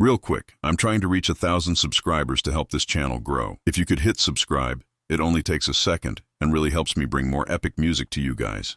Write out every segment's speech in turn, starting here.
Real quick, I'm trying to reach 1,000 subscribers to help this channel grow. If you could hit subscribe, it only takes a second and really helps me bring more epic music to you guys.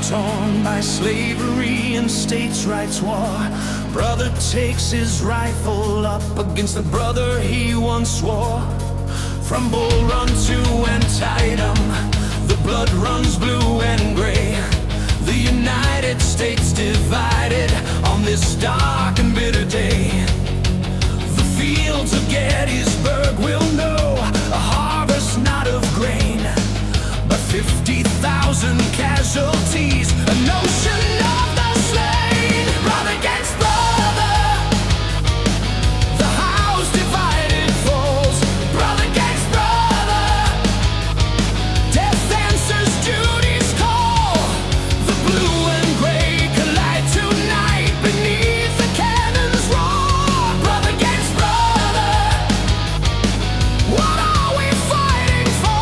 Torn by slavery and states' rights war, brother takes his rifle up against the brother he once swore. From Bull Run to Antietam, the blood runs blue and gray. The United States divided on this dark and bitter day. The fields of Gettysburg will know a harvest not of grain, but 50,000 casualties, a notion of the slain. Brother against brother, the house divided falls. Brother against brother, death answers duty's call. The blue and gray collide tonight beneath the cannon's roar. Brother against brother, what are we fighting for?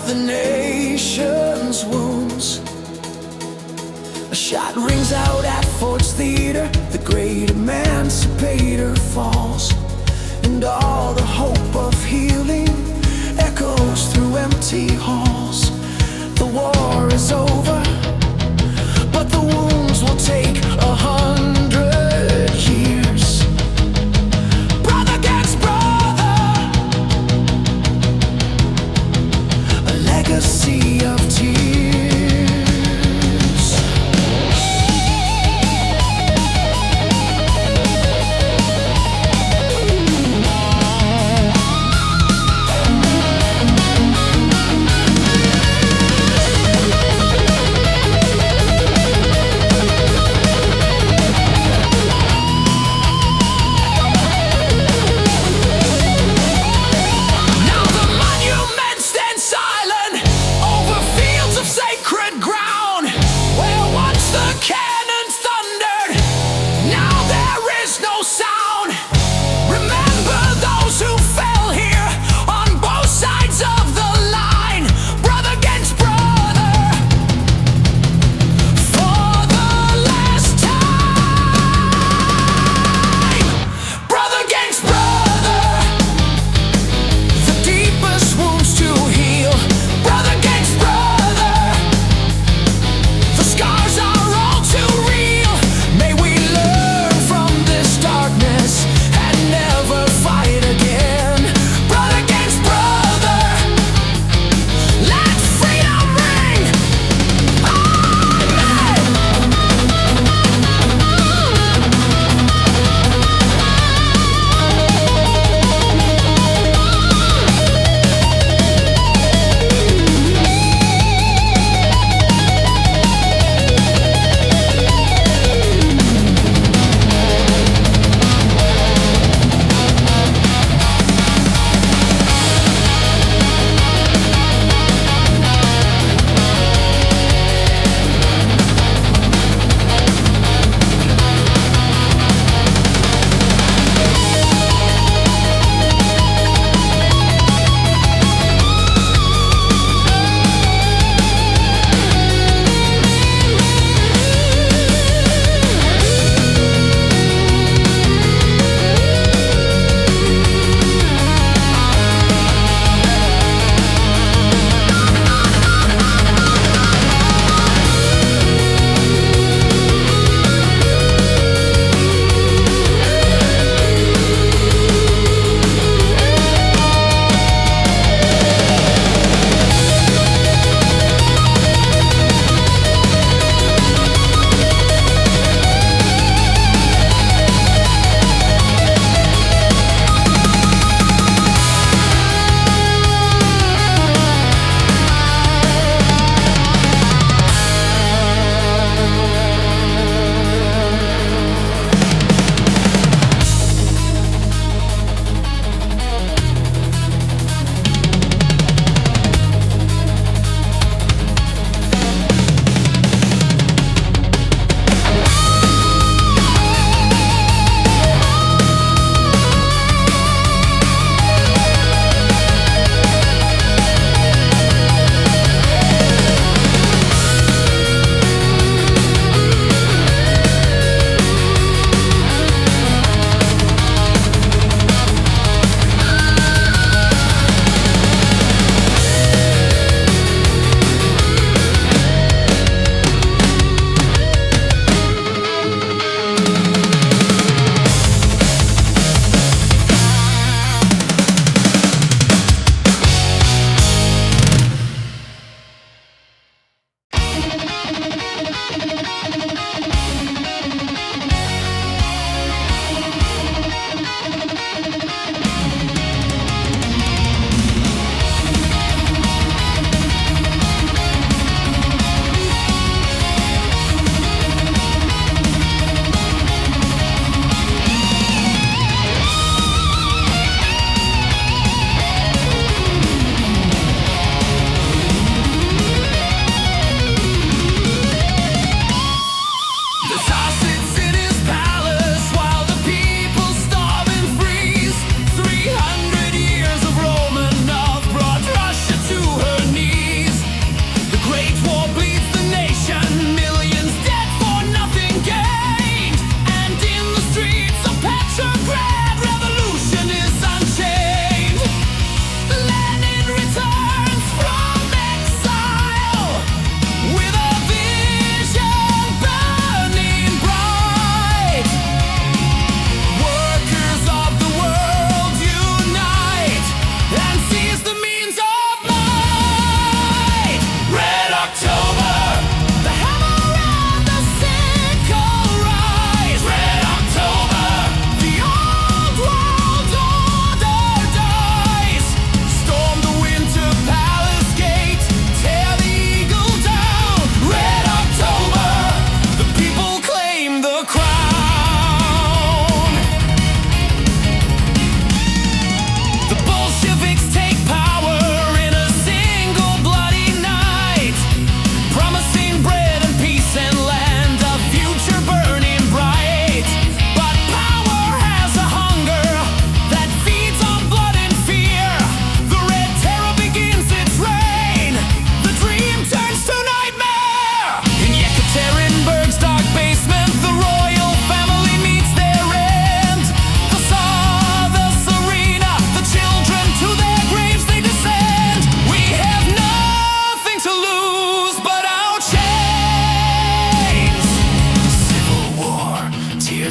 The nation's wounds. A shot rings out at Ford's Theater, the great emancipator falls, and all the hope of healing echoes through empty halls. The war is over, but the wounds will take 100 years. Brother against brother, a legacy of tears.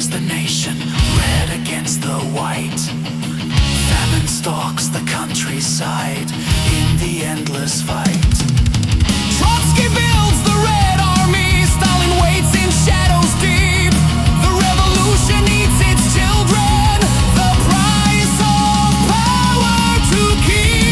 is the nation, red against the white. Famine stalks the countryside in the endless fight. Trotsky builds the Red Army, Stalin waits in shadows deep. The revolution eats its children, the price of power to keep.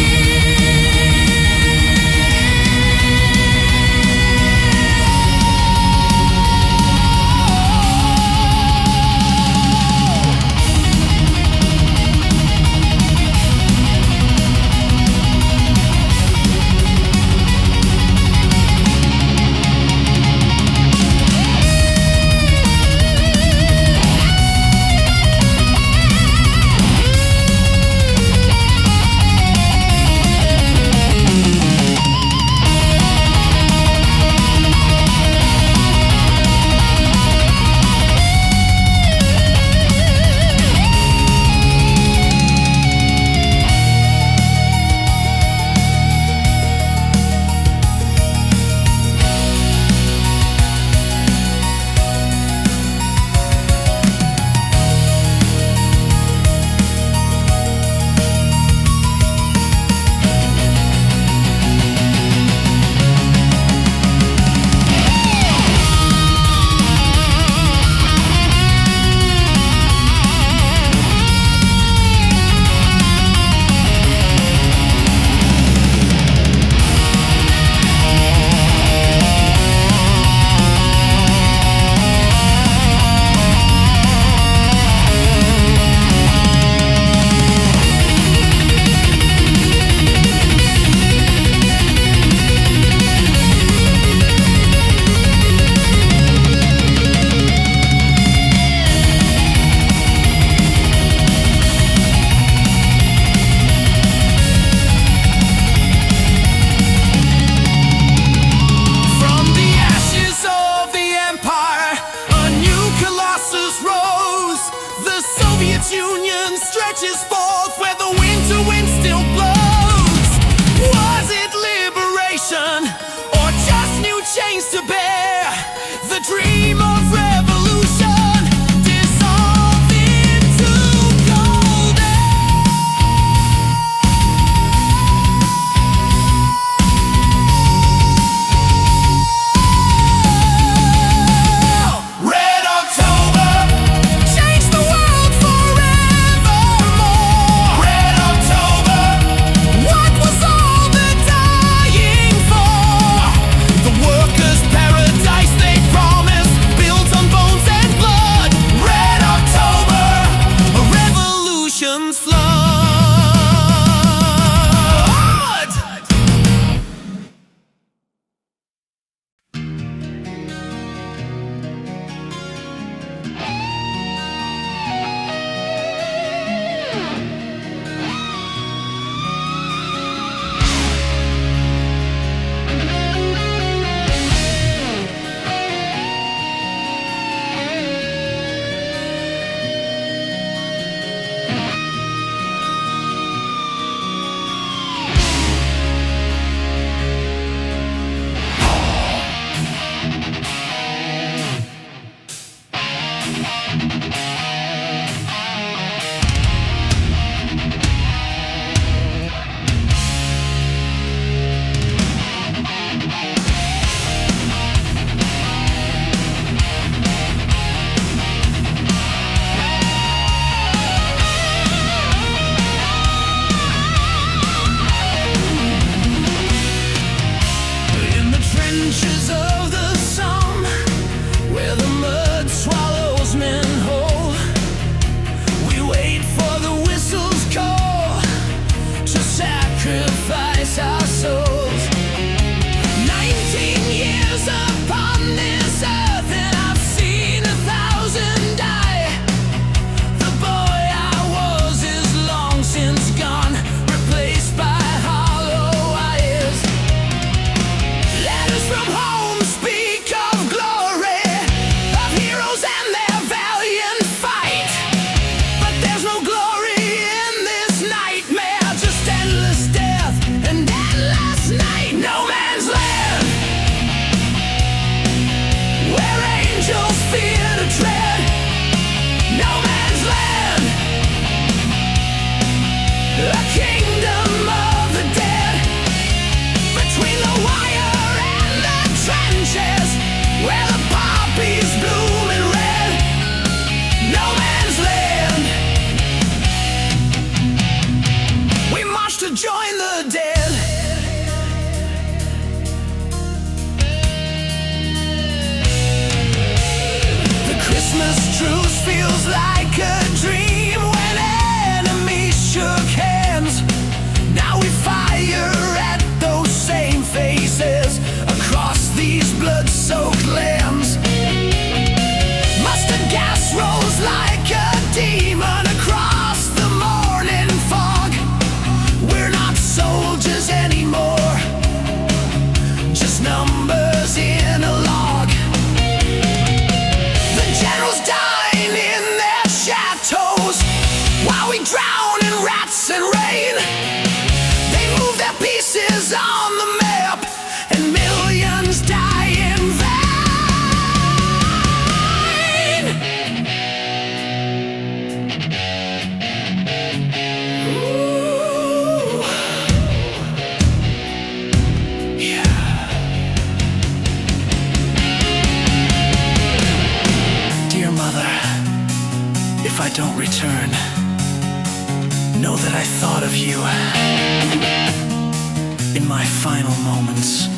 No man's land, a kingdom of the dead. Between the wire and the trenches, where the poppies bloom in red. No man's land. We march to join the dead. The Christmas truce feels like a dream when enemies shook hands. Now we fire at those same faces across these blood-soaked lands. Mustard gas rolls like a demon across the morning fog. We're not soldiers anymore, just numbers in a log. The generals dine in their chateaus while we drown in rats and rain. They move their pieces on the map and millions die in vain. Ooh. Yeah. Dear mother, if I don't return, know that I thought of you in my final moments.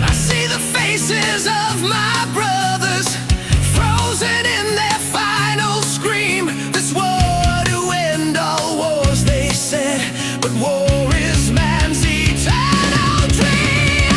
I see the faces of my brothers frozen in their final scream. This war to end all wars, they said, but war is man's eternal dream.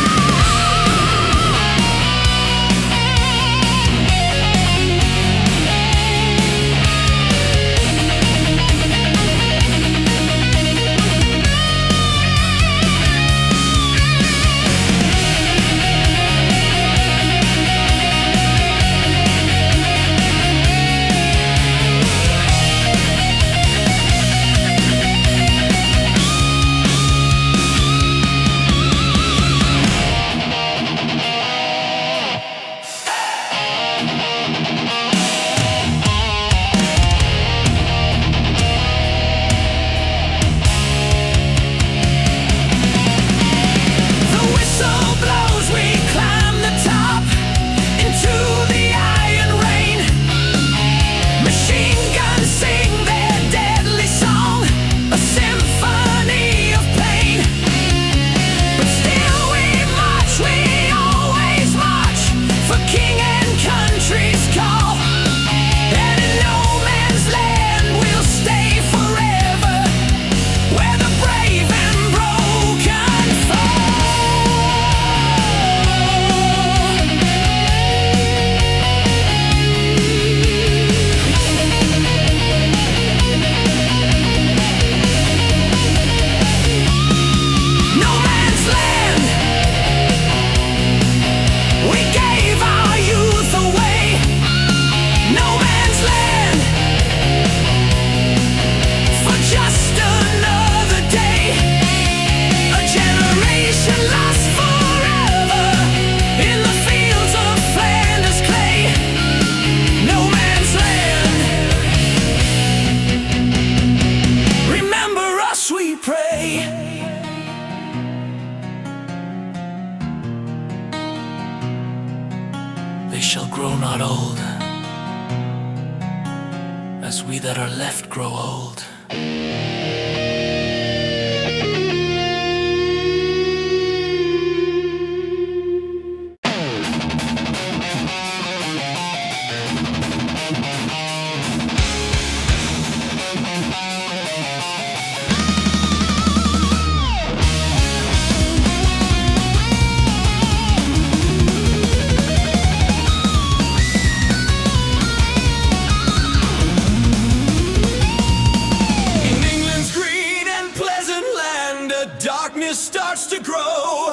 The whistle blows, we climb the top into the iron rain. Machine guns sing their deadly song, a symphony of pain. But still we march, we always march, for king and country's call. And in no man's land we'll stay forever, where the brave and broken No man's land, we gave our youth away. No man's land, for just another day. A generation lost forever in the fields of Flanders clay. No man's land, remember us, we pray. They shall grow not old, as we that are left grow old. Starts to grow.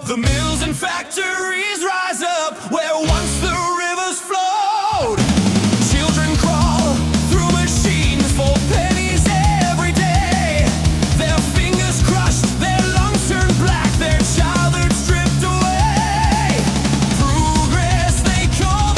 The mills and factories rise up where once the rivers flowed. Children crawl through machines for pennies every day. Their fingers crushed, their lungs turned black, their childhood stripped away. Progress they call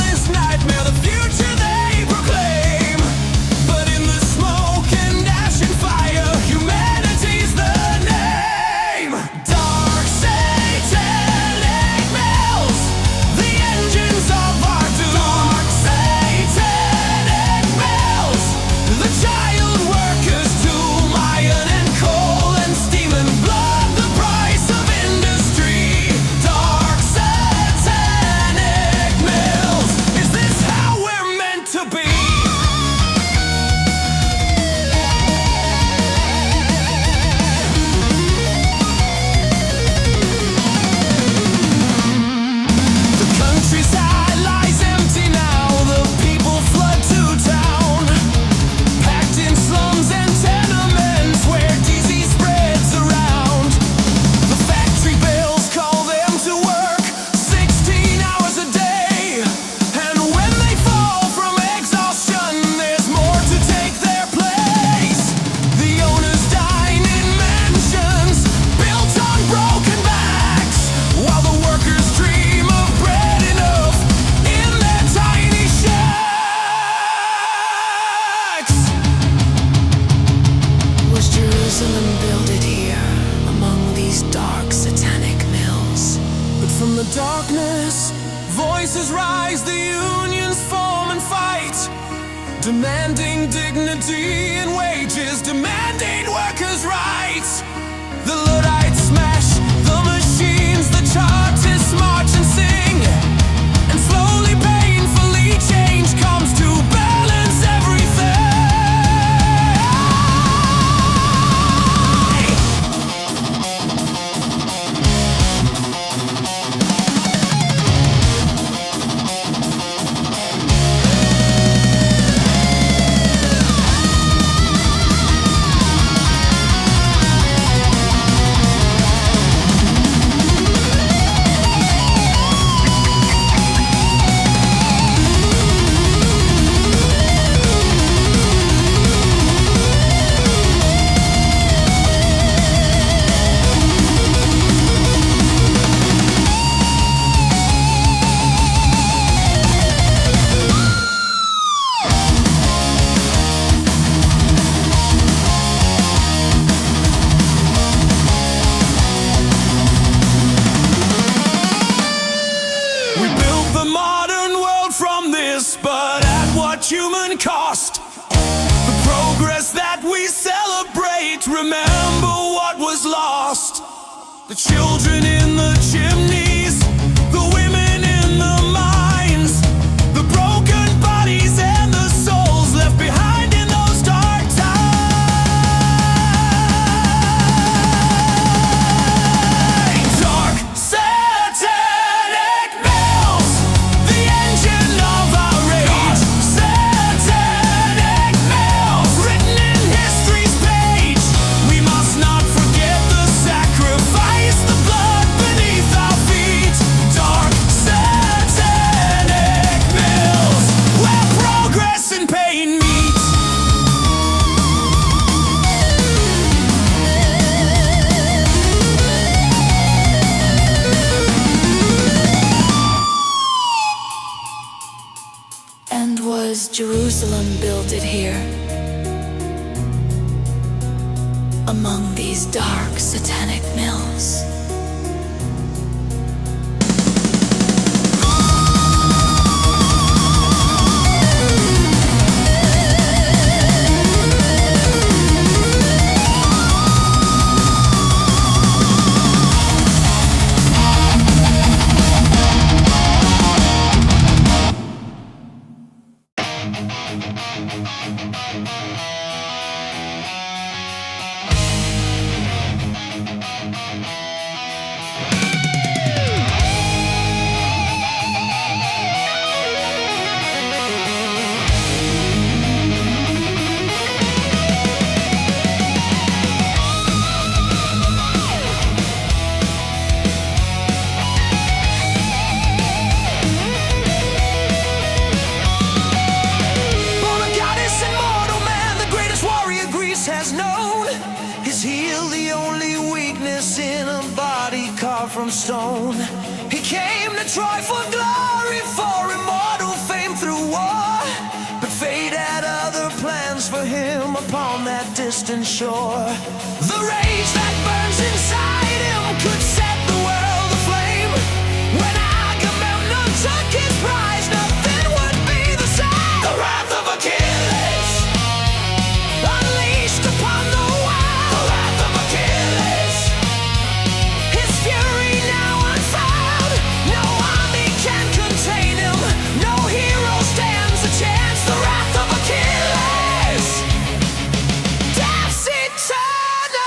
from the darkness, voices rise, the unions form and fight, demanding dignity and wages, demanding workers' rights. The Luddites smash the machines, the Chartists march and sing, and slowly, painfully, change comes to balance everything. But at what human cost? The progress that we celebrate, remember what was lost. The children in the chimneys, the women in the mines, the broken bodies and the souls left behind in those dark times. Dark satanic bells, the engine of our rage. Satanic bells, written in history's page. We must not forget the sacrifice, the blood beneath our feet. Dark satanic bells, where progress and pain meet. And was Jerusalem builded here, among these dark satanic mills? Born a goddess and mortal man, the greatest warrior Greece has known. His heel the only weakness in a body carved from stone. He came to Troy for glory, for immortal fame through war. But fate had other plans for him upon that distant shore. The rage that burns inside him could set the world aflame. When Agamemnon took his prize, nothing would be the same. The wrath of Achilles, unleashed upon the world. The wrath of Achilles, his fury now unfurled. No army can contain him, no hero stands a chance. The wrath of Achilles, death's eternal.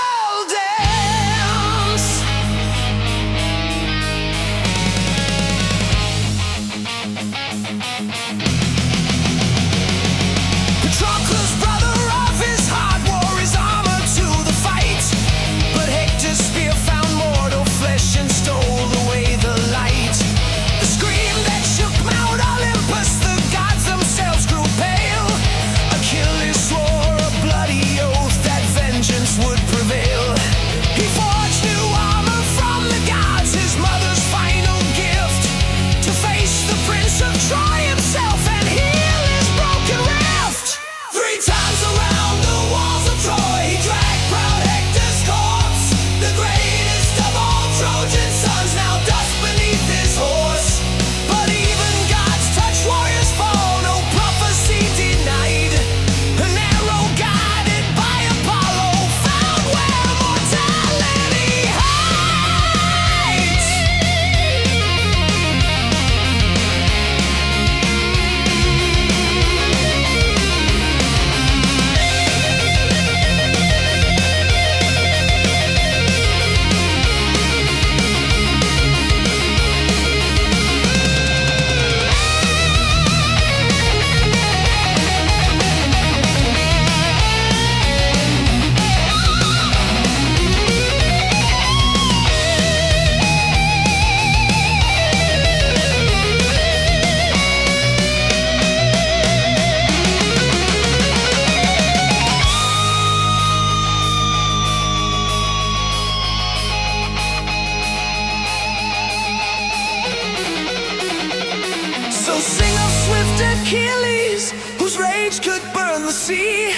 Achilles, whose rage could burn the sea.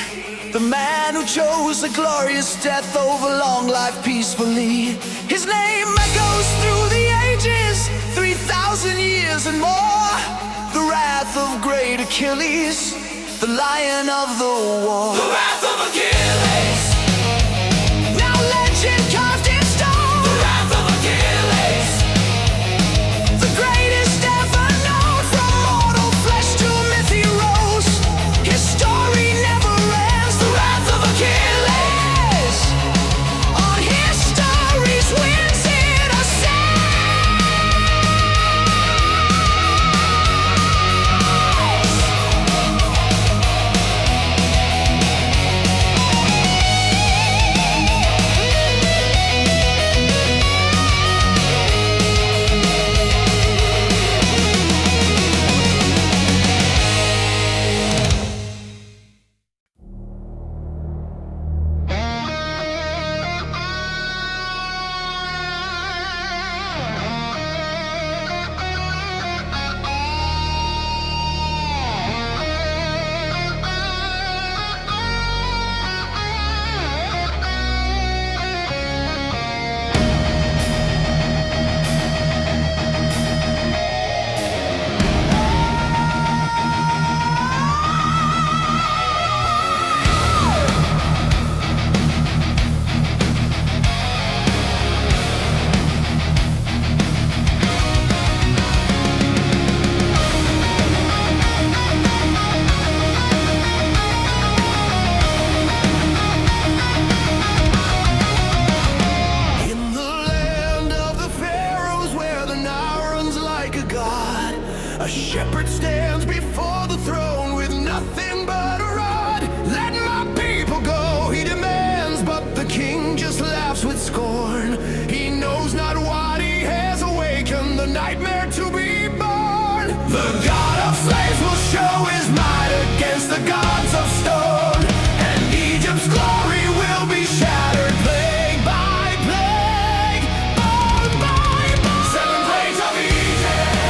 The man who chose a glorious death over long life peacefully. His name echoes through the ages, 3,000 years and more. The wrath of great Achilles, the lion of the war. The wrath of Achilles, now legend carved in stone. The wrath of Achilles, the greatest ever known. From mortal flesh to myth he rose. His story never ends. The wrath of Achilles, on history's winds it ascends. A shepherd stands before the throne with nothing but a rod. Let my people go, he demands, but the king just laughs with scorn. He knows not what he has awakened, the nightmare to be born. The god of slaves will show his might against the gods of stone, and Egypt's glory will be shattered, plague by plague, bone by bone. 7 plagues of Egypt.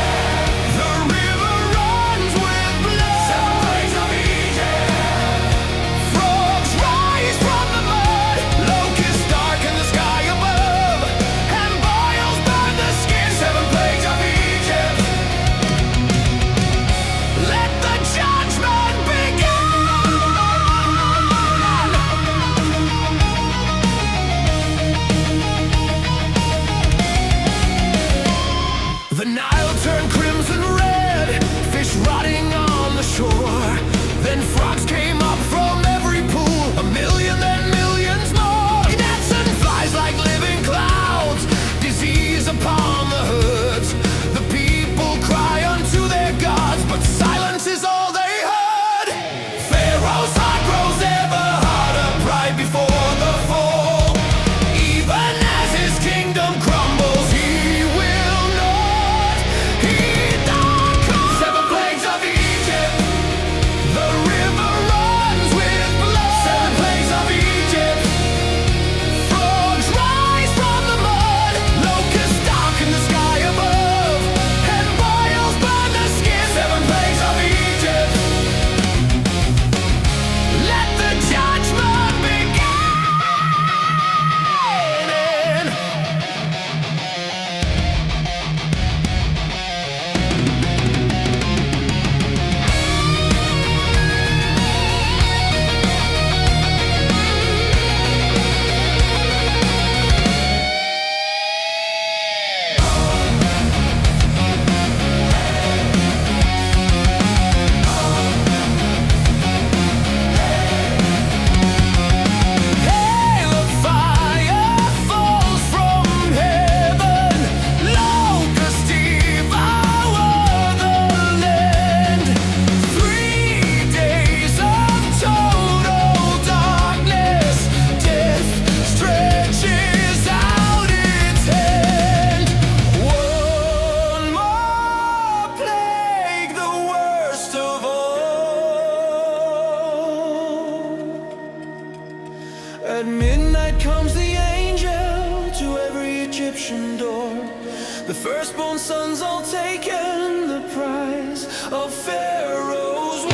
The firstborn sons all taken, the prize of Pharaoh's war.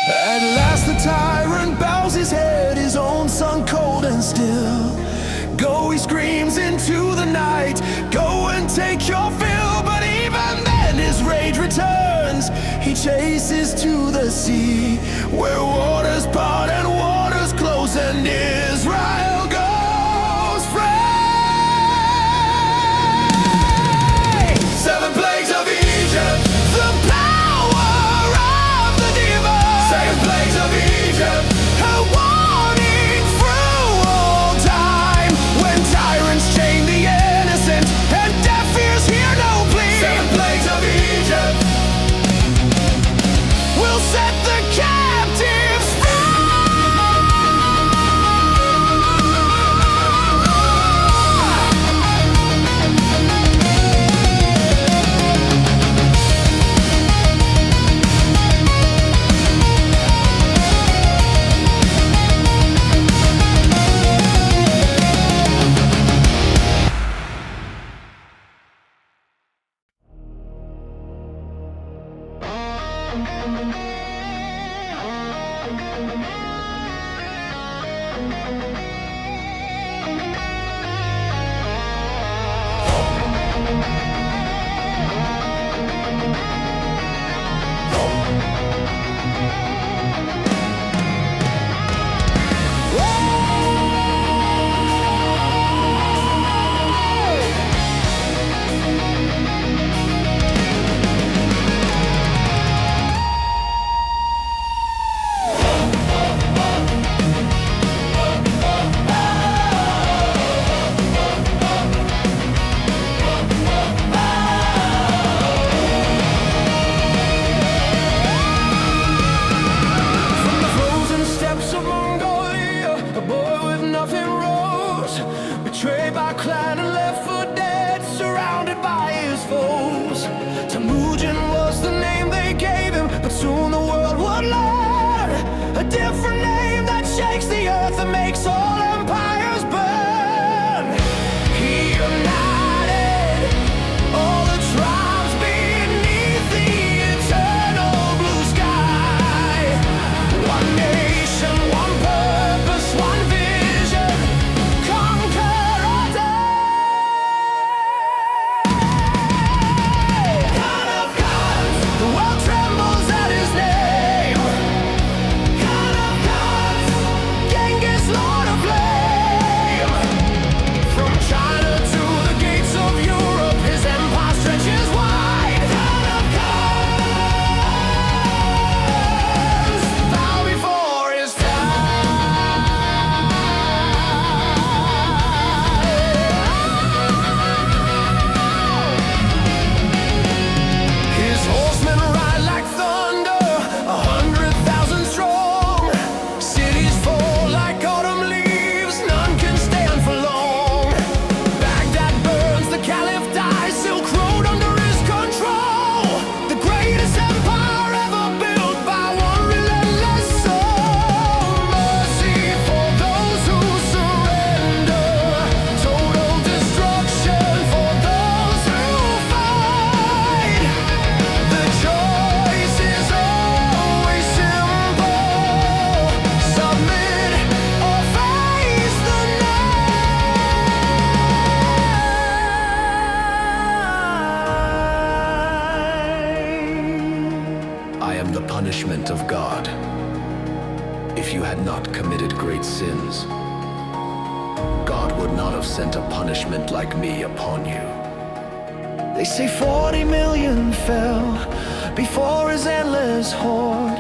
At last the tyrant bows his head, his own son cold and still. Go, he screams into the night, go and take your fill. But even then his rage returns, he chases to the sea, where waters part and waters close, and Israel goes free. Seven plagues of Egypt, the power of the demon. Seven plagues of Egypt, a warning through all time, when tyrants chain the innocent and deaf ears hear no plea. Seven plagues of Egypt will set the captives free. Betrayed by clan and left for dead, surrounded by his foes. Temujin was the name they gave him, but soon the world would learn a different name that shakes the earth and makes all empires burn. He united all the tribes beneath the eternal blue sky. One nation, one purpose, one vision. Conquer or die. God of gods, the world trembles at his name. God of gods, Genghis, Lord of flame. From China to the gates of Europe, his empire stretches wide. God of gods, bow before his His horsemen ride like thunder, 100,000 strong. Cities fall like autumn leaves, none can stand for long. Baghdad burns, the caliph dies, Silk Road under his control. The greatest empire ever built by one relentless soul. Mercy for those who surrender, total destruction for those who fight. The choice is always simple: submit or face the night. I am the punishment of God. If you had not committed great sins, God would not have sent a punishment like me upon you. They say 40 million fell before his endless horde.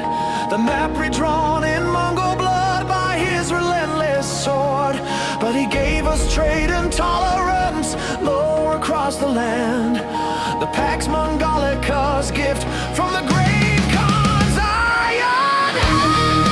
the map redrawn in Mongol blood by his relentless sword. But he gave us trade and tolerance lower across the land. The Pax Mongolica's gift from the great Khan's iron hand.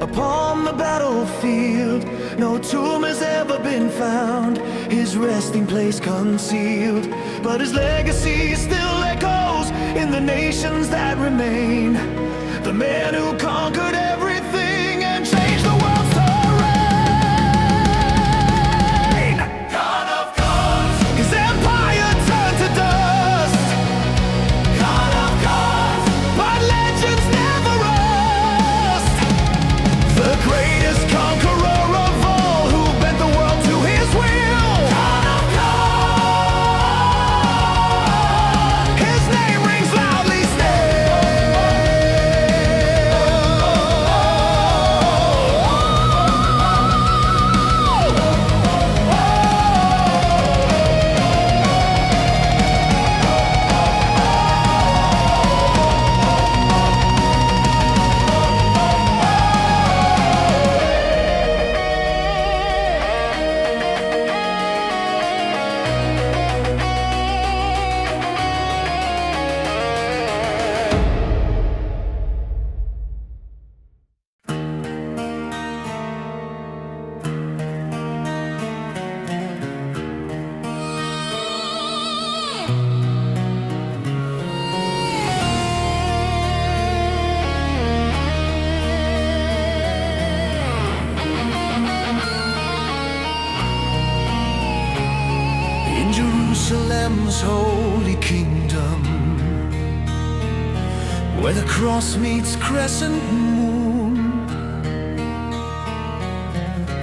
Upon the battlefield, no tomb has ever been found, his resting place concealed. But his legacy still echoes in the nations that remain. The man who conquered everything and changed the world's terrain. Khan of Khans, his empire turned to dust. Khan of Khans, but legends never rust. The greatest conqueror of all, who bent the world to his will. Khan of Khan, his name rings loudly Jerusalem's holy kingdom, where the cross meets crescent moon.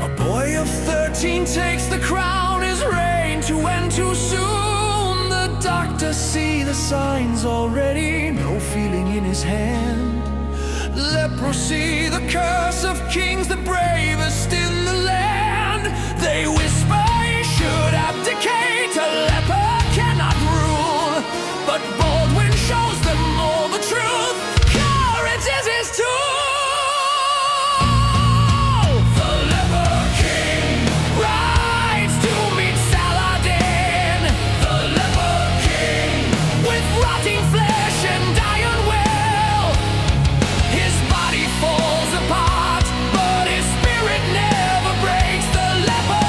A boy of 13 takes the crown, his reign to end too soon. The doctors see the signs already, no feeling in his hand. Leprosy, the curse of kings, the bravest in the land. They whisper he should abdicate. A leper cannot rule, but Baldwin shows them all the truth. Courage is his tool. The leper king rides to meet Saladin. The leper king, with rotting flesh and iron will. His body falls apart, but his spirit never breaks. The leper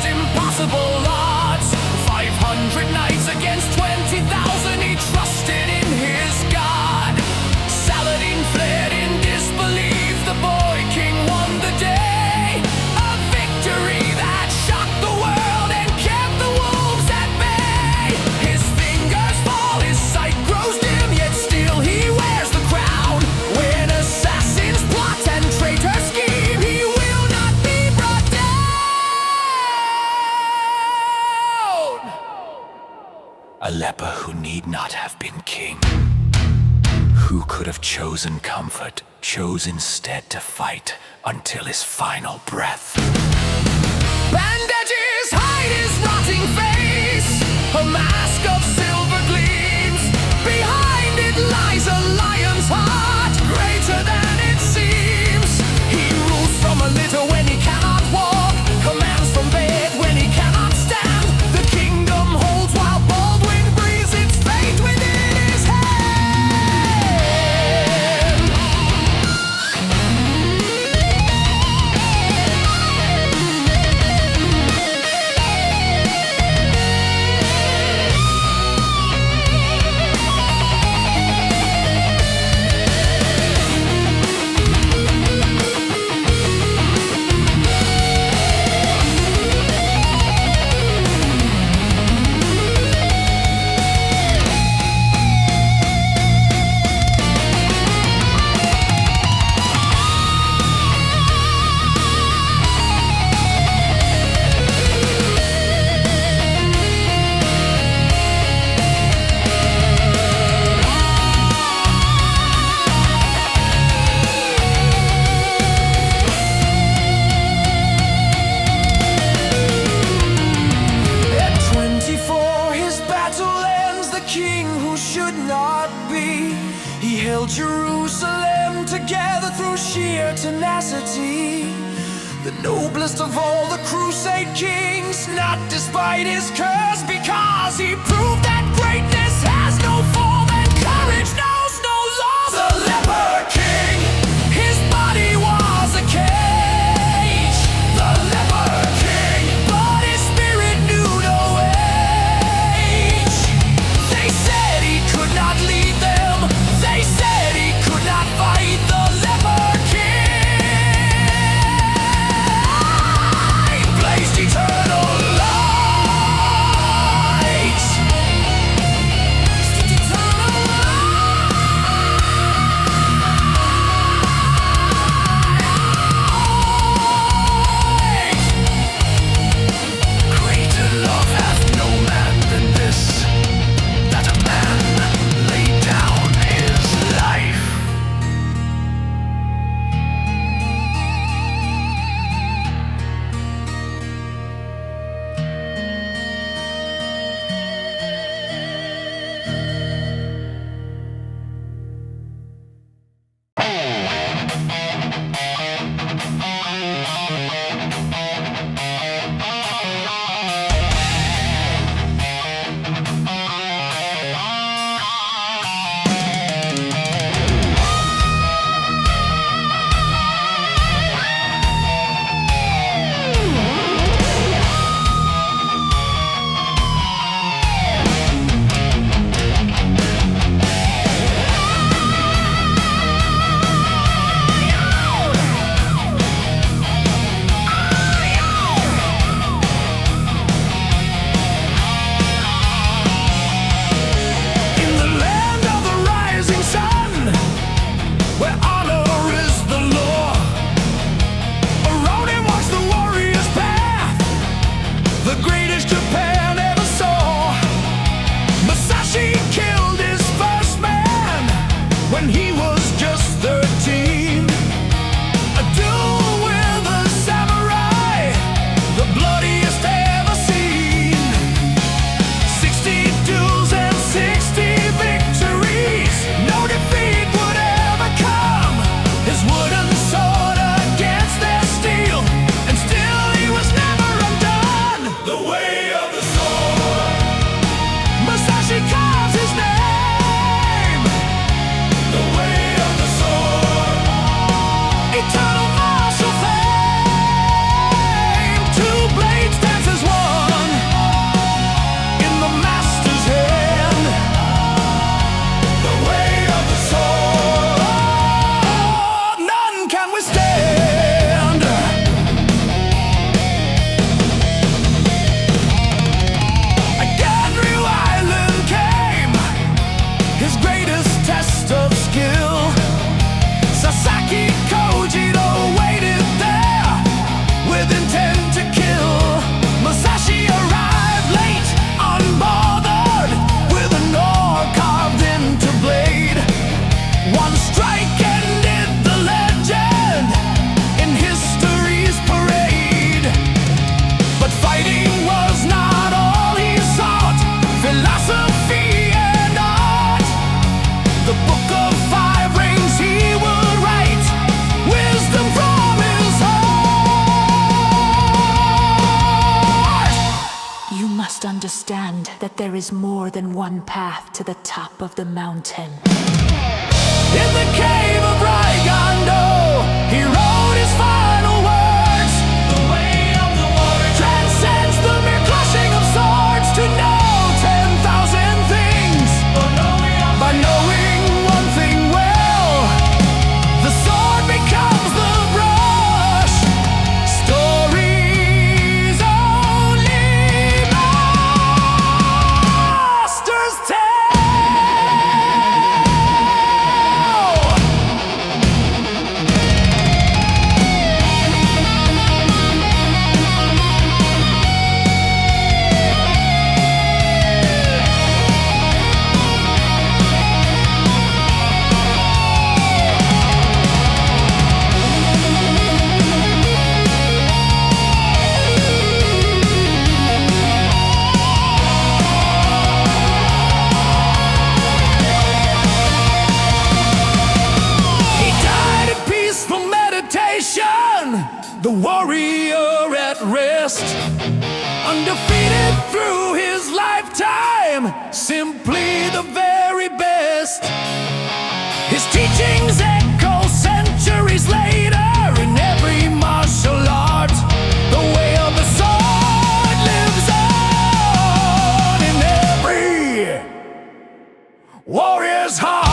impossible odds. 500 knights against 20,000. He trusted in his God. Saladin fled in disbelief. The boy king won the day. A victory that shocked the world and kept the wolves at bay. His fingers fall, his sight grows dim, yet still he wears the crown. When assassins plot and traitors scheme, he will not be brought down. A leper who need not have been king, who could have chosen comfort, chose instead to fight until his final breath. Bandages hide his rotting face, a mask of silver gleams. Behind it lies a lion's heart, greater than it seems. He rules from a litter when he cannot walk, commands from bed when he cannot stand. The kingdom holds while Baldwin king who should not be. He held Jerusalem together through sheer tenacity. The noblest of all the crusade kings, not despite his curse, because he proved that greatness has no form and courage knows no laws. The leper king, his body was a cage. The leper king, but his spirit knew no age. They said he could not lead them. They said he could not fight. The leper king blazed eternal light. Eternal light. Greater love hath no man than this, that a man lay down his life. In the land of the rising sun, where honor is the law, around him walks the warrior's path, the greatest Japan ever saw. Masashi killed his first man when he was just 13. A duel with a samurai, the bloodiest ever seen. 60 duels and 60 victories, no defeat would ever come. His wooden sword against their steel, and still he was never undone. The way of the sword, Masashi carves his name. The way of the sword, eternal martial fame. Two blades dance as one in the master's hand. The way of the sword, none can withstand. Again, Ryu Island came, his greatest test of skill. Sasaki Kojiro waited there with intent to kill. Masashi arrived late, unbothered, with an oar carved into blade. One strike ended the legend in history's parade. But fighting was not all he sought, philosophy and art. The Book of 5 reigns he would write, wisdom from his heart. You must understand that there is more than one path to the top of the mountain. In the cave of Raigando, he wrote his final words. The way of the warrior transcends the mere clashing of swords. To know 10,000 things by knowing one thing well. The sword becomes the brush, stories only masters tell. the warrior at rest, undefeated through his lifetime, simply the very best. His teachings echo centuries later in every martial art. The way of the sword lives on in every warrior's heart.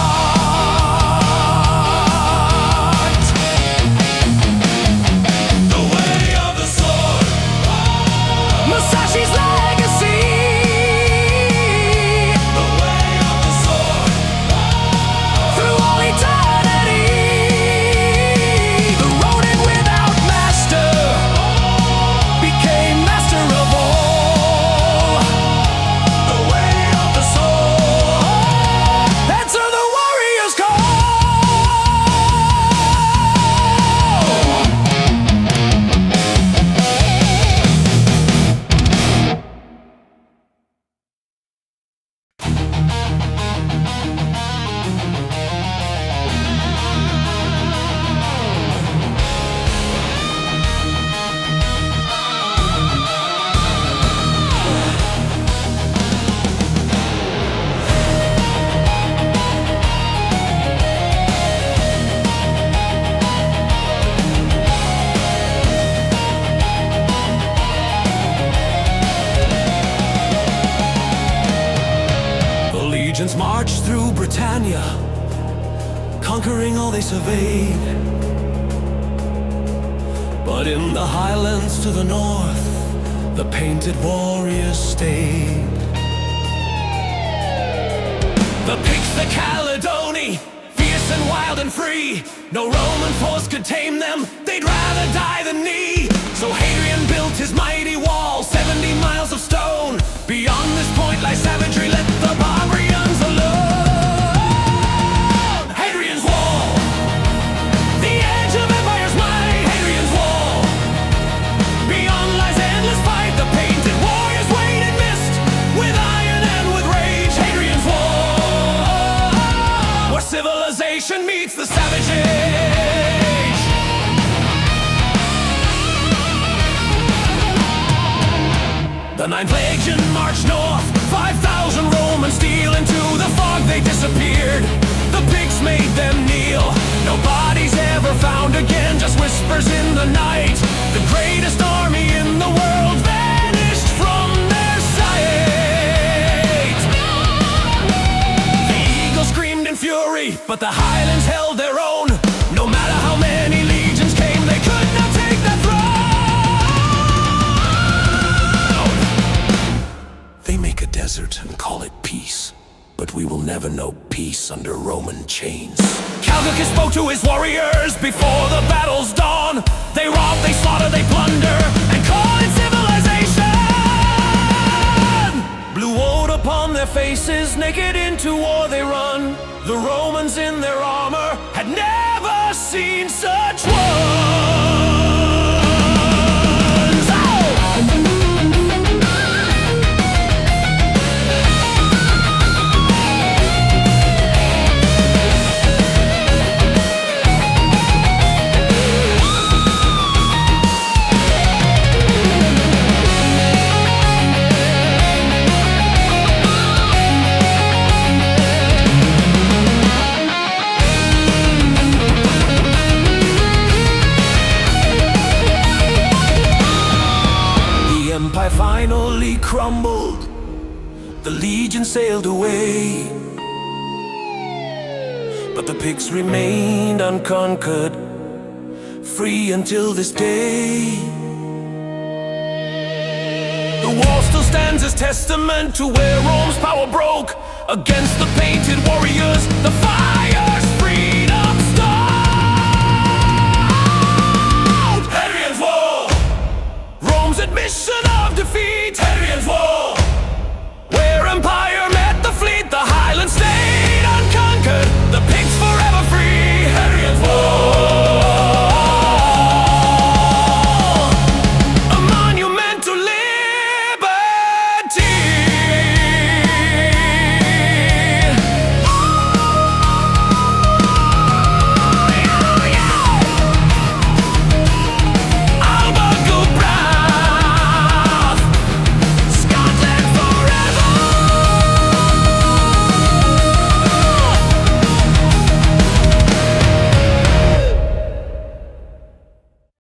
Marched through Britannia, conquering all they surveyed. But in the highlands to the north, the painted warriors stayed. The Picts, the Caledoni, fierce and wild and free. No Roman force could tame them, they'd rather die than knee. So Hadrian built his mighty wall, 70 miles of stone. Beyond this point lies savagery, let the barbarians alone. Hadrian's Wall, the edge of empire's might. Hadrian's Wall, beyond lies endless fight. The painted warriors wait and mist, with iron and with rage. Hadrian's Wall, where civilization meets the savage age. The 9th Legion marched north, 5,000 Romans steal into the fog, they disappeared. The Picts made them kneel, no bodies ever found again, just whispers in the night. The greatest army in the world vanished from their sight. The eagle screamed in fury, but the highlands held their own. No matter how many legions came, they could not take the throne. They make a desert and call it peace, but we will never know peace under Roman chains. Calgacus spoke to his warriors before the battle's dawn. They rob, they slaughter, they plunder, and call it civilization. Blue woad upon their faces, naked into war they run. The Romans in their armor had never seen such ones. Finally crumbled, the legion sailed away, but the Picts remained unconquered, free until this day. The wall still stands as testament to where Rome's power broke against the painted